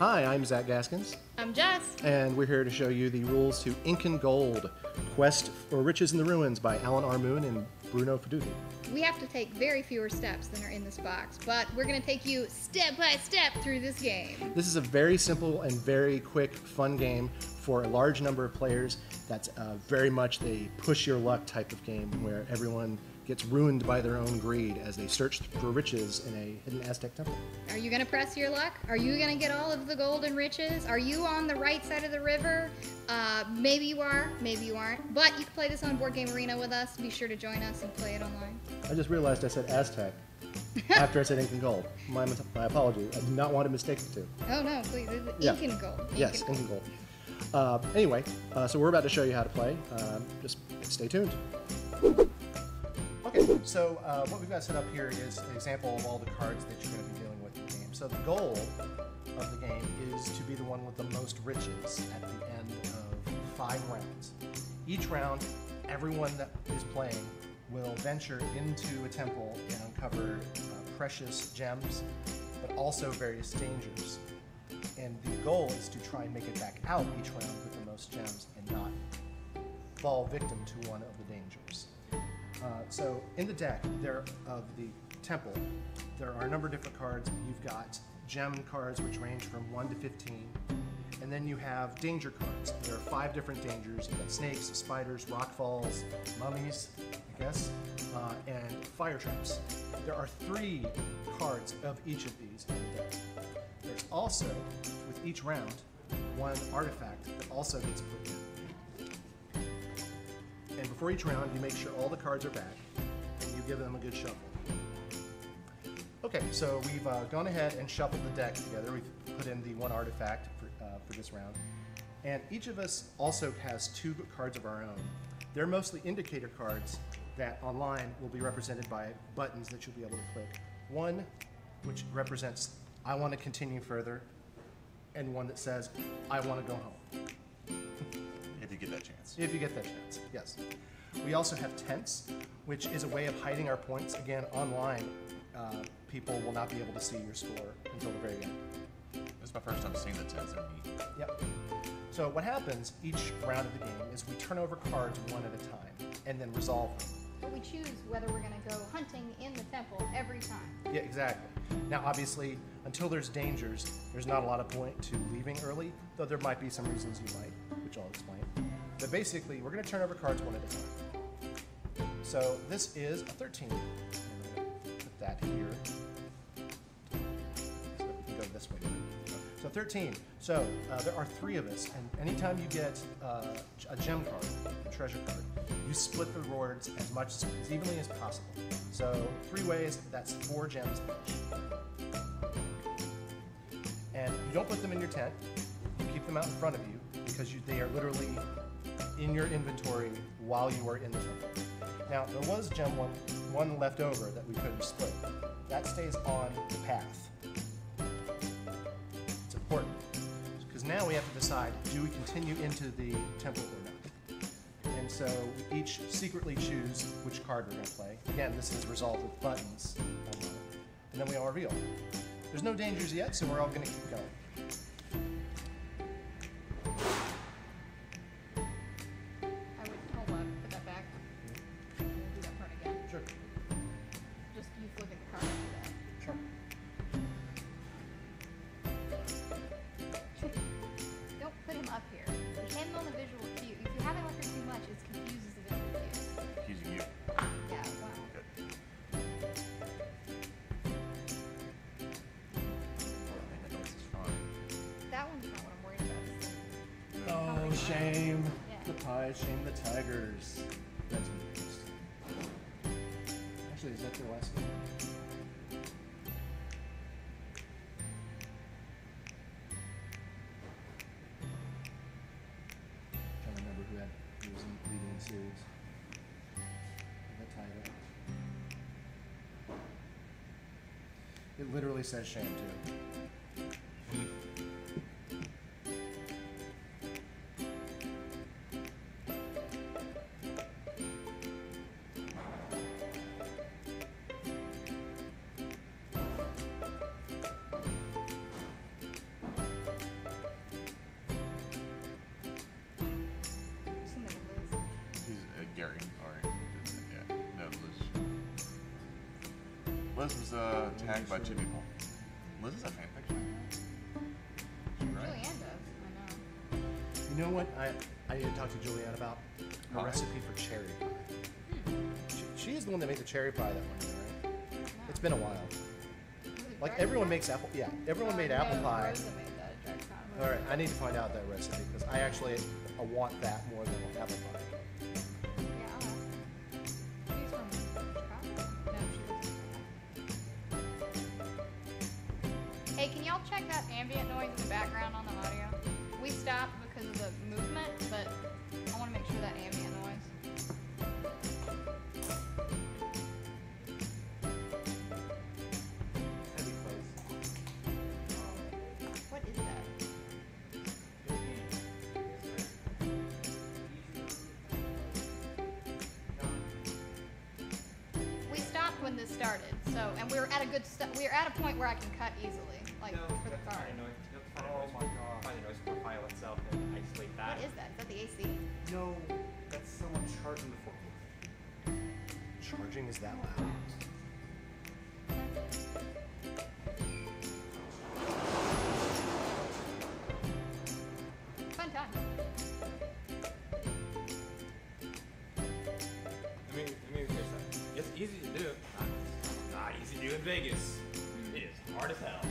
Hi, I'm Zach Gaskins. I'm Jess. And we're here to show you the rules to Incan Gold, Quest for Riches in the Ruins by Alan R. Moon and Bruno Feduti. We have to take very fewer steps than are in this box, but we're going to take you step by step through this game. This is a very simple and very quick, fun game for a large number of players. That's very much a push your luck type of game where everyone gets ruined by their own greed as they search for riches in a hidden Aztec temple. Are you going to press your luck? Are you going to get all of the gold and riches? Are you on the right side of the river? Maybe you are, maybe you aren't. But you can play this on Board Game Arena with us. Be sure to join us and play it online. I just realized I said Aztec after I said Incan Gold. My apology. I do not want to mistake the two. Oh no, please. It's Incan Gold. Yes, Incan Gold. Anyway, so we're about to show you how to play. Just stay tuned. Okay, so what we've got set up here is an example of all the cards that you're going to be dealing with in the game. So the goal of the game is to be the one with the most riches at the end of 5 rounds. Each round, everyone that is playing will venture into a temple and uncover precious gems, but also various dangers. And the goal is to try and make it back out each round with the most gems and not fall victim to one of the dangers. So in the deck of the temple, there are a number of different cards. You've got gem cards, which range from 1 to 15. And then you have danger cards. There are 5 different dangers. You've got snakes, spiders, rock falls, mummies, I guess, and fire traps. There are 3 cards of each of these in the deck. There's also, with each round, 1 artifact that also gets put in. And before each round, you make sure all the cards are back, and you give them a good shuffle. Okay, so we've gone ahead and shuffled the deck together. We've put in the 1 artifact for this round. And each of us also has 2 cards of our own. They're mostly indicator cards that online will be represented by buttons that you'll be able to click. One which represents, I want to continue further, and one that says, I want to go home. If you get that chance. If you get that chance, yes. We also have tents, which is a way of hiding our points. Again, online, people will not be able to see your score until the very end. This is my first time seeing the tents. Yep. So what happens each round of the game is we turn over cards one at a time and then resolve them. But we choose whether we're going to go hunting in the temple every time. Yeah, exactly. Now, obviously, until there's dangers, there's not a lot of point to leaving early, though there might be some reasons you might, which I'll explain. But basically, we're going to turn over cards one at a time. So this is a 13. I'm going to put that here. So we can go this way. So 13. So there are 3 of us, and anytime you get a gem card, a treasure card, you split the rewards as evenly as possible. So 3 ways, that's 4 gems each. And you don't put them in your tent. You keep them out in front of you because they are literally in your inventory while you are in the temple. Now, there was gem one left over that we couldn't split. That stays on the path. It's important because now we have to decide, do we continue into the temple or not? And so we each secretly choose which card we're going to play. Again, this is resolved with buttons. And then we all reveal. There's no dangers yet, so we're all going to keep going. I would hold on, put that back. We'll do that part again. Sure. Just you look at the card after that. Sure. Don't put him up here. You hand him on the visual cue. If you have him up here too much, it confuses the visual cue. Accusing you. Yeah, wow. Good. That one's not what I'm worried about. Oh, shame. Yeah. The pies, shame the tigers. That's what it is. Actually, is that your last name? Trying to remember who was leading the series. That title. It literally says shame too. Gary. Or, yeah. No, Liz was tagged by two people. Liz is a fan fiction. Right? Julianne does. I know. You know what I need to talk to Julianne about? A Pie? recipe for cherry pie. She is the one that made the cherry pie that one year, right? It's been a while. Like everyone makes apple. Yeah, everyone made apple pie. Rosa made that at Jack's Hot. All right, I need to find out that recipe because I actually want that more than apple pie. Yeah, I'll ask her. She's from Chicago? No, she lives in Hey, can y'all check that ambient noise in the background on the audio? We stopped because of the movement, but I want to make sure that ambient noise. What is that? We stopped when this started, so and we were at a good we were at a point where I can cut easily, like for the car. Oh my god. Find the noise profile itself and isolate that. What is that? Is that the AC? No, that's someone charging the forklift. Charging is that loud? Fun time. Let me hear that. It's easy to do. Not easy to do in Vegas. It is hard as hell.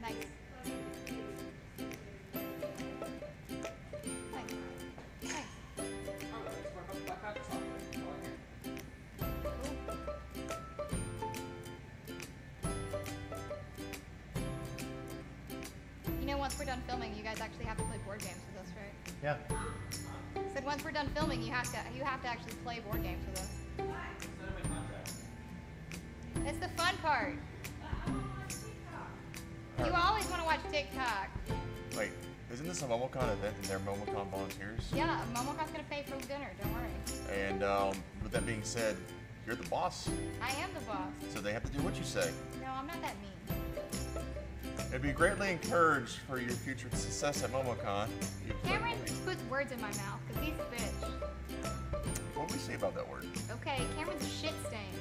Nice. Nice. Nice. You know, once we're done filming, you guys actually have to play board games with us, right? Yeah. Said once we're done filming, you have to actually play board games with us. It's the fun part. You always want to watch TikTok. Wait, isn't this a MomoCon event and they're MomoCon volunteers? Yeah, Momocon's gonna pay for dinner. Don't worry. And with that being said, you're the boss, I am the boss. so they have to do what you say. No, I'm not that mean. It'd be greatly encouraged for your future success at MomoCon. You play Cameron board games. puts words in my mouth because he's a bitch. What do we say about that word? Okay, Cameron's a shit stain.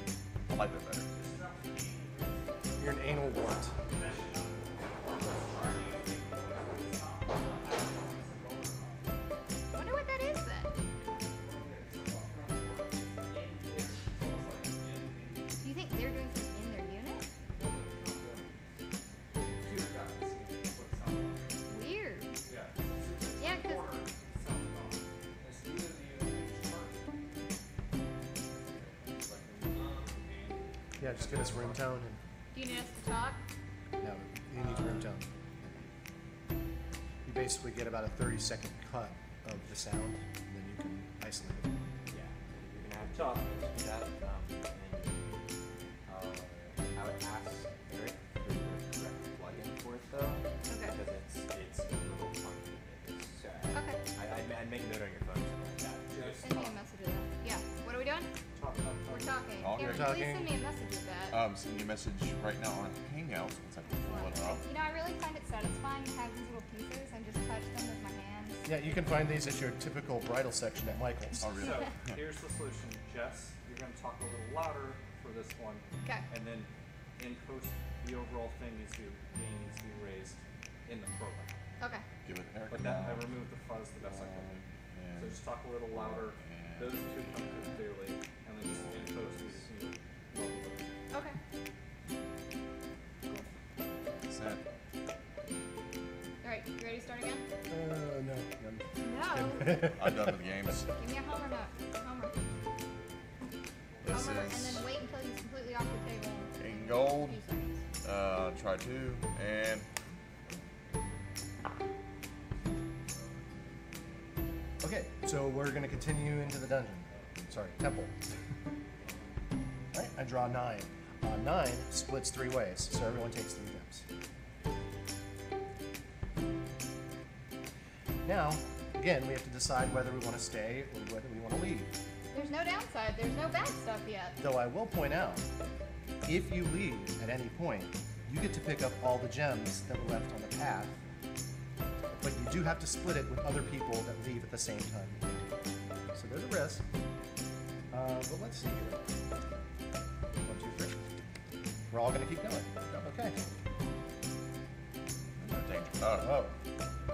I like that better. You're an anal wart. Wonder what that is then. Do you think they're doing something in their unit? Weird. Yeah, because Yeah, just get us room tone do you need us to talk? and no, you need room tone. You basically get about a 30-second cut of the sound, and then you can isolate it. Yeah, you're gonna have to talk. Do that. I would ask Eric for the correct plugin for it though, Okay. because it's a little funky. Okay. I'd make a note on your phone, something like that. Send me a message of that. Yeah. What are we doing? We're talking. Oh, Cameron, you're please talking. send me a message of that. Send you a message right now on Hangouts once I can pull it up. You know, I really find it satisfying to have these little pieces and just touch them with my hands. Yeah, you can find these at your typical bridal section at Michael's. Oh, really? So, here's the solution, Jess. You're going to talk a little louder for this one. Okay. And then in post, the overall thing needs to be raised in the program. Okay. Give it Eric. But that, I removed the fuzz the best I could. So just talk a little louder. Those two come through clearly. And then just in post, we just need to level it. Okay. Set. All right. You ready to start again? No. No. I'm done with games. Give me a Homer note. Homer. This Homer, and is then wait until he's completely off the table. in gold. A few seconds. Try two and Okay, so we're going to continue into the dungeon. sorry, temple. All right, I draw 9. 9 splits 3 ways, so everyone takes 3 gems. Now, again, we have to decide whether we want to stay or whether we want to leave. There's no downside. There's no bad stuff yet. Though I will point out, if you leave at any point, you get to pick up all the gems that were left on the path, but you do have to split it with other people that leave at the same time. So there's a risk. But let's see here. 1, 2, 3. We're all going to keep going. Okay. Oh.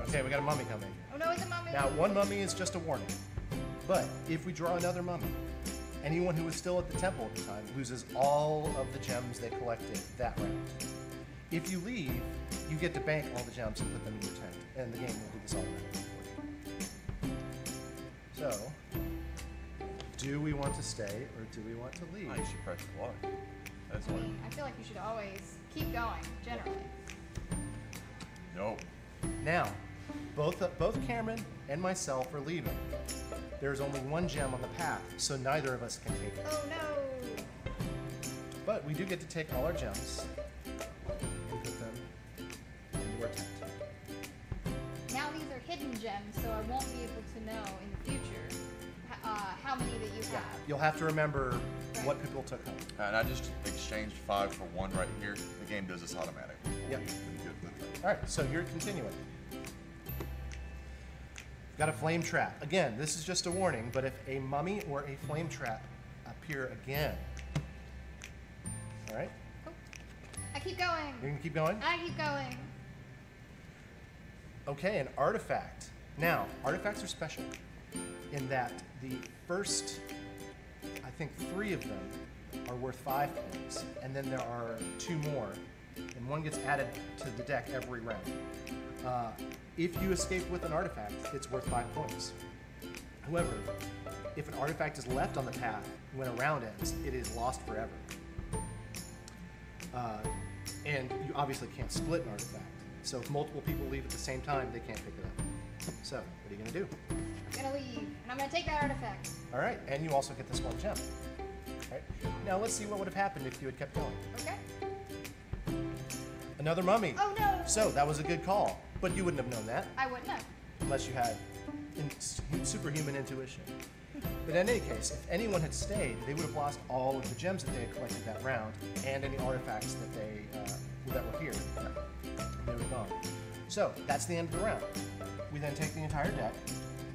Okay, we got a mummy coming. Oh no, it's a mummy. Now, one mummy is just a warning. But if we draw another mummy, anyone who was still at the temple at the time loses all of the gems they collected that round. If you leave, you get to bank all the gems and put them in your tent, and the game will do this automatically for you. So, do we want to stay or do we want to leave? Oh, you should press block. That's I what. mean, I feel like you should always keep going, generally. Nope. Now, both Cameron and myself are leaving. There's only one gem on the path, so neither of us can take it. Oh no! But we do get to take all our gems and put them in our tent. Now these are hidden gems, so I won't be able to know in the future how many that you have. You'll have to remember what people took home. And I just exchanged 5 for 1 right here. The game does this automatically. Yep. Pretty good with that. All right, so you're continuing. Got a flame trap. Again, this is just a warning, but if a mummy or a flame trap appear again, all right, Oh. I keep going. you're gonna keep going? I keep going. Okay, an artifact. Now, artifacts are special in that the first, I think 3 of them are worth 5 points, and then there are 2 more, and 1 gets added to the deck every round. If you escape with an artifact, it's worth 5 points. However, if an artifact is left on the path when a round ends, it is lost forever. And you obviously can't split an artifact. So if multiple people leave at the same time, they can't pick it up. So, what are you going to do? I'm gonna leave, and I'm gonna take that artifact. All right, and you also get this 1 gem. All right. Now let's see what would have happened if you had kept going. Okay. Another mummy. Oh no! So that was a good call, but you wouldn't have known that I wouldn't have. unless you had superhuman intuition. But in any case, if anyone had stayed, they would have lost all of the gems that they had collected that round and any artifacts that that were here. They were gone. So that's the end of the round. We then take the entire deck,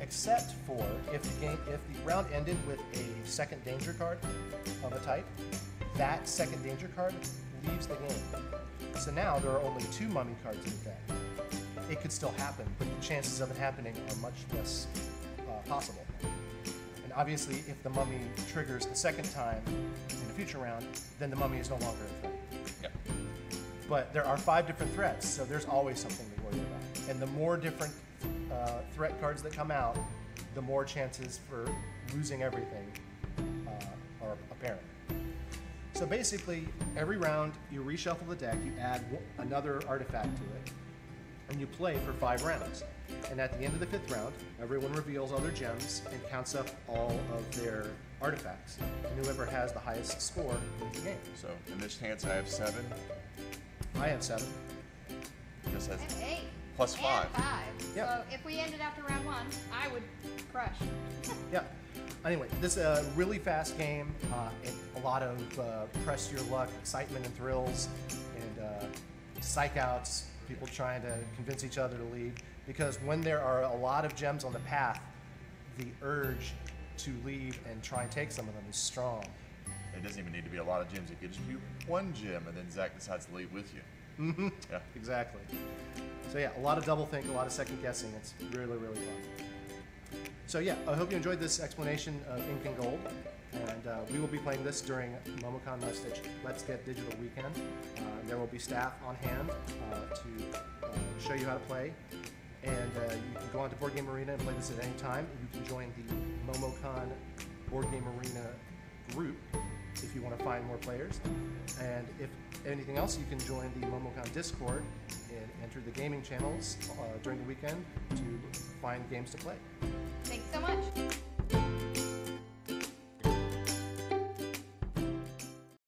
except for if the round ended with a second danger card of a type, that second danger card leaves the game. So now there are only 2 mummy cards in the deck. It could still happen, but the chances of it happening are much less possible. And obviously, if the mummy triggers a second time in a future round, then the mummy is no longer a threat. Yep. But there are 5 different threats, so there's always something to worry about. And the more different threat cards that come out, the more chances for losing everything are apparent. So basically, every round you reshuffle the deck, you add another artifact to it, and you play for 5 rounds. And at the end of the 5th round, everyone reveals all their gems and counts up all of their artifacts. And whoever has the highest score wins the game. So in this chance, I have 7. I have 7. This has And 8. plus 5. And 5. Yeah. So if we ended after round 1, I would crush. Yeah. Anyway, this is a really fast game, and a lot of press your luck, excitement and thrills, and psych outs, people trying to convince each other to leave. Because when there are a lot of gems on the path, the urge to leave and try and take some of them is strong. It doesn't even need to be a lot of gems. It could just be 1 gem, and then Zach decides to leave with you. Mm-hmm. Yeah. Exactly. So yeah, a lot of double think, a lot of second guessing. It's really, really fun. So yeah, I hope you enjoyed this explanation of Incan Gold, and we will be playing this during MomoCon Let's Get Digital Weekend. There will be staff on hand to show you how to play, and you can go on to Board Game Arena and play this at any time. You can join the MomoCon Board Game Arena group if you want to find more players, and if anything else, you can join the MomoCon Discord and enter the gaming channels during the weekend to find games to play. Thanks so much.